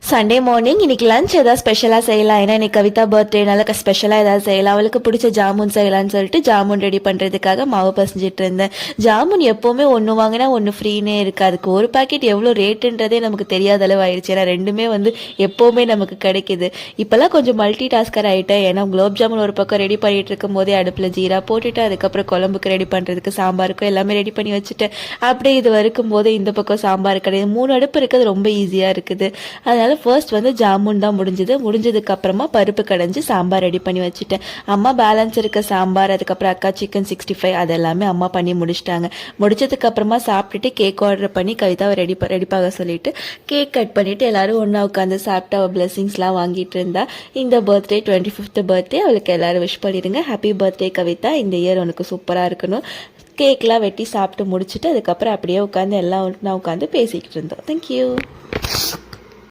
Sunday morning இன்னைக்கு lunch ஏதாவது ஸ்பெஷலாக செய்யலாம். ஏன்னா இன்னைக்கு கவிதா பர்த்டேனால ஸ்பெஷலாக ஏதாவது செய்யலாம். அவளுக்கு பிடிச்ச ஜாமுன் செய்யலாம்னு சொல்லிட்டு ஜாமுன் ரெடி பண்ணுறதுக்காக மாவு பசஞ்சிட்டு இருந்தேன். ஜாமுன் எப்போவுமே ஒன்று வாங்கினா ஒன்று ஃப்ரீனே இருக்குது. அதுக்கு ஒரு பாக்கெட் எவ்வளோ ரேட்டுன்றதே நமக்கு தெரியாத அளவு ஆயிடுச்சு. ஏன்னா ரெண்டுமே எப்போவுமே நமக்கு கிடைக்குது. இப்போல்லாம் கொஞ்சம் மல்டி டாஸ்கர் ஆகிட்டேன். ஏன்னா குலோப் ஜாமுன் ஒரு பக்கம் ரெடி பண்ணிட்டு இருக்கும் போதே அடுப்பில் ஜீரா போட்டுட்டு அதுக்கப்புறம் குழம்புக்கு ரெடி பண்ணுறதுக்கு சாம்பாருக்கும் எல்லாமே ரெடி பண்ணி வச்சுட்டேன். அப்படியே இது வரைக்கும் போது இந்த பக்கம் சாம்பார் கிடையாது. 3 அடுப்பு இருக்கிறது ரொம்ப ஈஸியாக இருக்குது. அதனால் ஃபர்ஸ்ட் ஜாமுன் தான் முடிஞ்சதுக்கப்புறமா பருப்பு கடைஞ்சி சாம்பார் ரெடி பண்ணி வச்சுட்டேன். அம்மா பேலன்ஸ் இருக்க சாம்பார், அதுக்கப்புறம் அக்கா சிக்கன் 65 அதெல்லாமே அம்மா பண்ணி முடிச்சிட்டாங்க. முடிச்சதுக்கப்புறமா சாப்பிட்டுட்டு கேக் ஆர்டர் பண்ணி கவிதாவை ரெடிப்பாக சொல்லிட்டு கேக் கட் பண்ணிவிட்டு எல்லோரும் ஒன்றா உட்காந்து சாப்பிட்டு அவள் பிளெஸிங்ஸ்லாம் வாங்கிட்டு இருந்தா. இந்த பர்த்டே 25th பர்த்டே அவளுக்கு எல்லோரும் விஷ் பண்ணிடுங்க. ஹாப்பி பர்த்டே கவிதா, இந்த இயர் உனக்கு சூப்பராக இருக்கணும். கேக்லாம் வெட்டி சாப்பிட்டு முடிச்சுட்டு அதுக்கப்புறம் அப்படியே உட்காந்து எல்லாம் ஒன்றா உட்காந்து பேசிக்கிட்டு இருந்தோம். தேங்க்யூ.